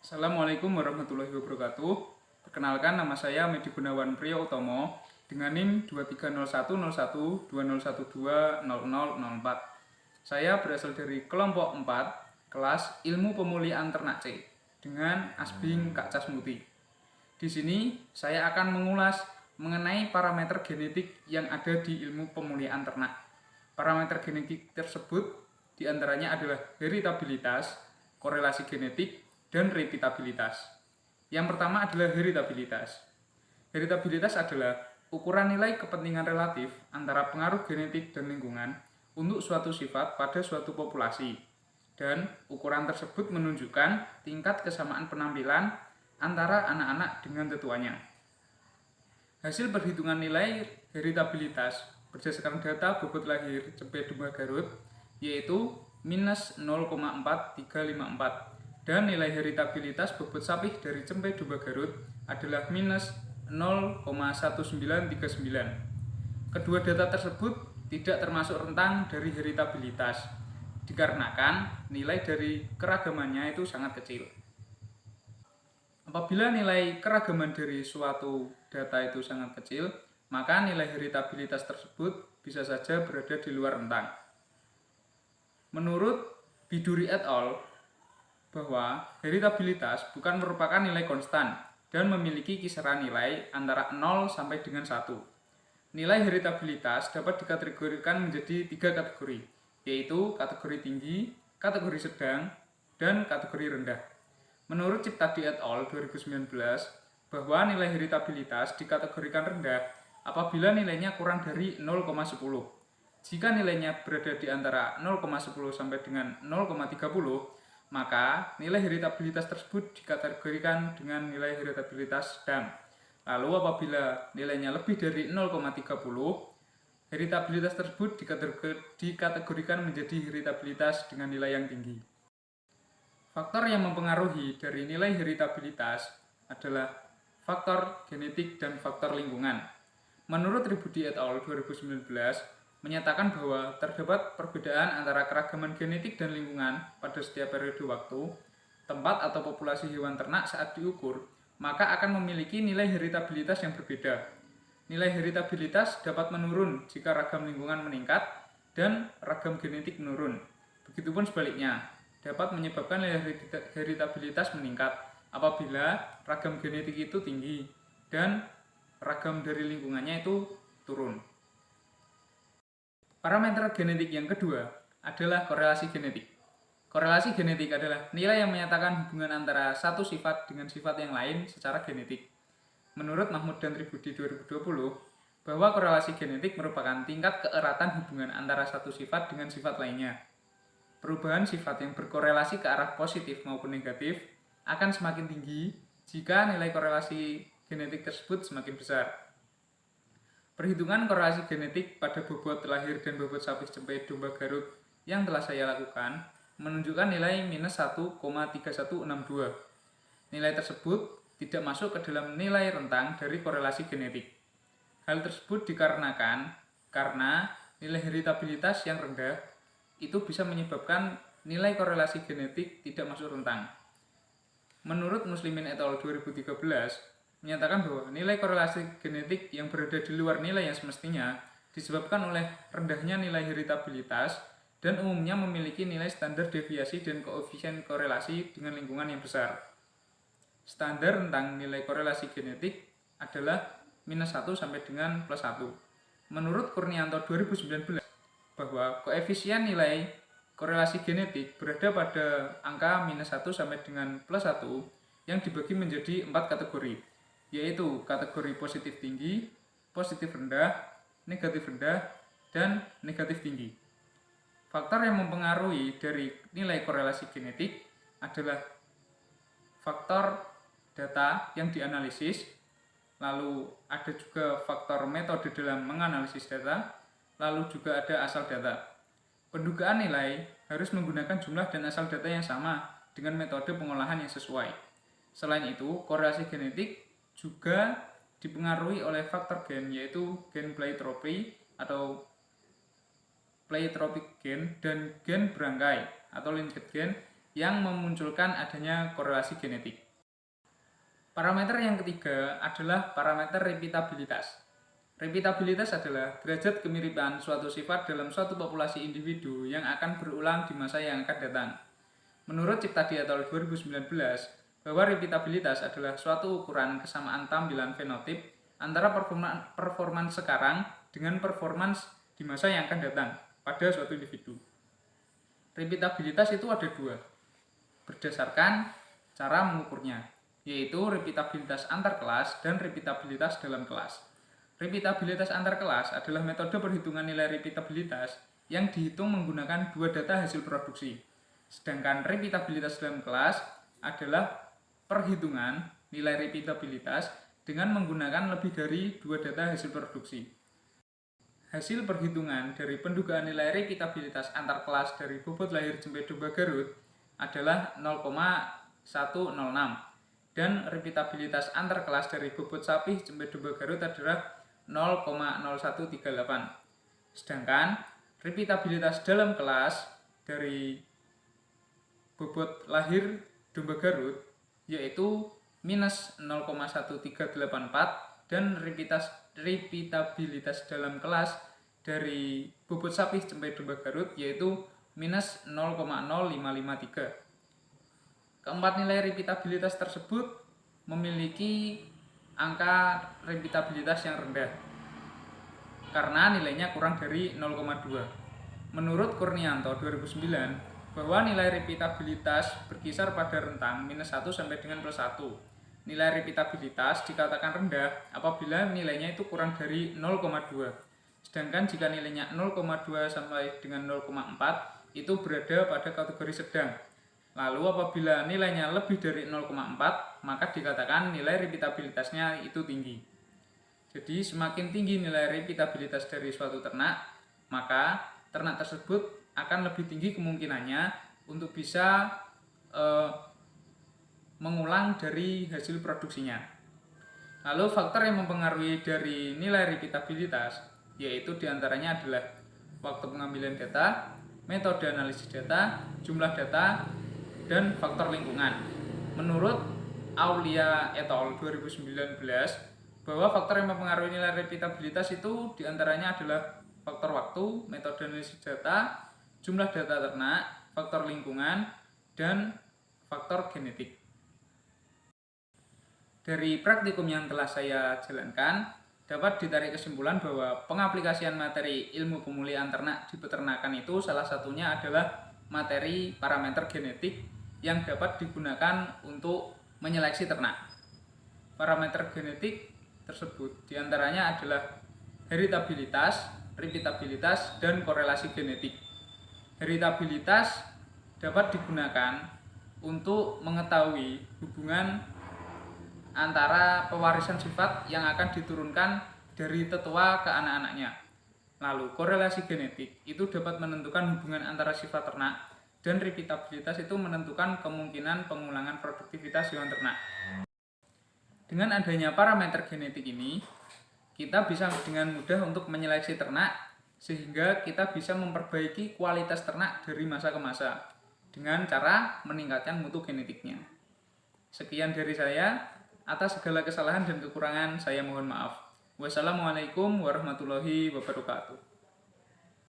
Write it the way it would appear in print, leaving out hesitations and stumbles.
Assalamualaikum warahmatullahi wabarakatuh. Perkenalkan, nama saya Medi Gunawan Priyo Utomo dengan NIM 23010120120004. Saya berasal dari kelompok 4 kelas Ilmu Pemulihan Ternak C dengan Asbing Kak Casmuti. Di sini saya akan mengulas mengenai parameter genetik yang ada di ilmu pemulihan ternak. Parameter genetik tersebut diantaranya adalah heritabilitas, korelasi genetik, dan repeatabilitas. Yang pertama adalah heritabilitas. Heritabilitas adalah ukuran nilai kepentingan relatif antara pengaruh genetik dan lingkungan untuk suatu sifat pada suatu populasi. Dan ukuran tersebut menunjukkan tingkat kesamaan penampilan antara anak-anak dengan tetuanya. Hasil perhitungan nilai heritabilitas berdasarkan data bobot lahir Cempe Domba Garut yaitu minus 0,4354 dan nilai heritabilitas bobot sapi dari Cempe Domba Garut adalah minus 0,1939. Kedua data tersebut tidak termasuk rentang dari heritabilitas dikarenakan nilai dari keragamannya itu sangat kecil. Apabila nilai keragaman dari suatu data itu sangat kecil, maka nilai heritabilitas tersebut bisa saja berada di luar rentang. Menurut Biduri et al., bahwa heritabilitas bukan merupakan nilai konstan dan memiliki kisaran nilai antara 0 sampai dengan 1. Nilai heritabilitas dapat dikategorikan menjadi 3 kategori, yaitu kategori tinggi, kategori sedang, dan kategori rendah. Menurut Ciptadi et al. 2019, bahwa nilai heritabilitas dikategorikan rendah apabila nilainya kurang dari 0,10. Jika nilainya berada di antara 0,10 sampai dengan 0,30, maka nilai heritabilitas tersebut dikategorikan dengan nilai heritabilitas sedang. Lalu apabila nilainya lebih dari 0,30, heritabilitas tersebut dikategorikan menjadi heritabilitas dengan nilai yang tinggi. Faktor yang mempengaruhi dari nilai heritabilitas adalah faktor genetik dan faktor lingkungan. Menurut Tribudi et al. 2019, menyatakan bahwa terdapat perbedaan antara keragaman genetik dan lingkungan pada setiap periode waktu, tempat atau populasi hewan ternak saat diukur, maka akan memiliki nilai heritabilitas yang berbeda. Nilai heritabilitas dapat menurun jika ragam lingkungan meningkat dan ragam genetik menurun. Begitupun sebaliknya, dapat menyebabkan nilai heritabilitas meningkat apabila ragam genetik itu tinggi dan ragam dari lingkungannya itu turun. Parameter genetik yang kedua adalah korelasi genetik. Korelasi genetik adalah nilai yang menyatakan hubungan antara satu sifat dengan sifat yang lain secara genetik. Menurut Mahmud dan Tribudi 2020, bahwa korelasi genetik merupakan tingkat keeratan hubungan antara satu sifat dengan sifat lainnya. Perubahan sifat yang berkorelasi ke arah positif maupun negatif akan semakin tinggi jika nilai korelasi genetik tersebut semakin besar. Perhitungan korelasi genetik pada bobot lahir dan bobot sapi Cempe Domba Garut yang telah saya lakukan menunjukkan nilai minus 1,3162. Nilai tersebut tidak masuk ke dalam nilai rentang dari korelasi genetik. Hal tersebut dikarenakan karena nilai heritabilitas yang rendah itu bisa menyebabkan nilai korelasi genetik tidak masuk rentang. Menurut Muslimin et al. 2013, menyatakan bahwa nilai korelasi genetik yang berada di luar nilai yang semestinya disebabkan oleh rendahnya nilai heritabilitas dan umumnya memiliki nilai standar deviasi dan koefisien korelasi dengan lingkungan yang besar. Standar tentang nilai korelasi genetik adalah minus 1 sampai dengan plus 1. Menurut Kurnianto 2019, bahwa koefisien nilai korelasi genetik berada pada angka minus 1 sampai dengan plus 1 yang dibagi menjadi 4 kategori, yaitu kategori positif tinggi, positif rendah, negatif rendah, dan negatif tinggi. Faktor yang mempengaruhi dari nilai korelasi genetik adalah faktor data yang dianalisis, lalu ada juga faktor metode dalam menganalisis data, lalu juga ada asal data. Pendugaan nilai harus menggunakan jumlah dan asal data yang sama dengan metode pengolahan yang sesuai. Selain itu, korelasi genetik juga dipengaruhi oleh faktor gen, yaitu gen pleiotropy atau pleiotropic gen dan gen berangkai atau linked gen yang memunculkan adanya korelasi genetik. Parameter yang ketiga adalah parameter repeatabilitas. Repeatabilitas adalah derajat kemiripan suatu sifat dalam suatu populasi individu yang akan berulang di masa yang akan datang. Menurut Ciptadi et al. 2019, bahwa repeatabilitas adalah suatu ukuran kesamaan tampilan fenotip antara performance sekarang dengan performance di masa yang akan datang pada suatu individu. Repeatabilitas itu ada dua, berdasarkan cara mengukurnya, yaitu repeatabilitas antar kelas dan repeatabilitas dalam kelas. Repeatabilitas antar kelas adalah metode perhitungan nilai repeatabilitas yang dihitung menggunakan dua data hasil produksi. Sedangkan repeatabilitas dalam kelas adalah perhitungan nilai repeatabilitas dengan menggunakan lebih dari dua data hasil produksi. Hasil perhitungan dari pendugaan nilai repeatabilitas antar kelas dari bobot lahir Cempe Domba Garut adalah 0,106 dan repeatabilitas antar kelas dari bobot sapi Cempe Domba Garut adalah 0,0138. Sedangkan repeatabilitas dalam kelas dari bobot lahir domba Garut yaitu minus 0,1384 dan repeatabilitas dalam kelas dari bobot sapi Cempe Domba Garut yaitu minus 0,0553. Keempat nilai repeatabilitas tersebut memiliki angka repeatabilitas yang rendah karena nilainya kurang dari 0,2. Menurut Kurnianto 2009, bahwa nilai repeatabilitas berkisar pada rentang minus 1 sampai dengan plus 1. Nilai repeatabilitas dikatakan rendah apabila nilainya itu kurang dari 0,2. Sedangkan jika nilainya 0,2 sampai dengan 0,4 itu berada pada kategori sedang. Lalu apabila nilainya lebih dari 0,4 maka dikatakan nilai repeatabilitasnya itu tinggi. Jadi semakin tinggi nilai repeatabilitas dari suatu ternak, maka ternak tersebut akan lebih tinggi kemungkinannya untuk bisa mengulang dari hasil produksinya. Lalu faktor yang mempengaruhi dari nilai repeatabilitas yaitu diantaranya adalah waktu pengambilan data, metode analisis data, jumlah data, dan faktor lingkungan. Menurut Aulia et al. 2019, bahwa faktor yang mempengaruhi nilai repeatabilitas itu diantaranya adalah faktor waktu, metode analisis data, jumlah data ternak, faktor lingkungan, dan faktor genetik. Dari praktikum yang telah saya jalankan, dapat ditarik kesimpulan bahwa pengaplikasian materi ilmu pemulihan ternak di peternakan itu salah satunya adalah materi parameter genetik yang dapat digunakan untuk menyeleksi ternak. Parameter genetik tersebut diantaranya adalah heritabilitas, repeatabilitas, dan korelasi genetik. Heritabilitas dapat digunakan untuk mengetahui hubungan antara pewarisan sifat yang akan diturunkan dari tetua ke anak-anaknya. Lalu korelasi genetik itu dapat menentukan hubungan antara sifat ternak, dan repeatabilitas itu menentukan kemungkinan pengulangan produktivitas hewan ternak. Dengan adanya parameter genetik ini, kita bisa dengan mudah untuk menyeleksi ternak sehingga kita bisa memperbaiki kualitas ternak dari masa ke masa dengan cara meningkatkan mutu genetiknya. Sekian dari saya. Atas segala kesalahan dan kekurangan saya mohon maaf. Wassalamualaikum warahmatullahi wabarakatuh.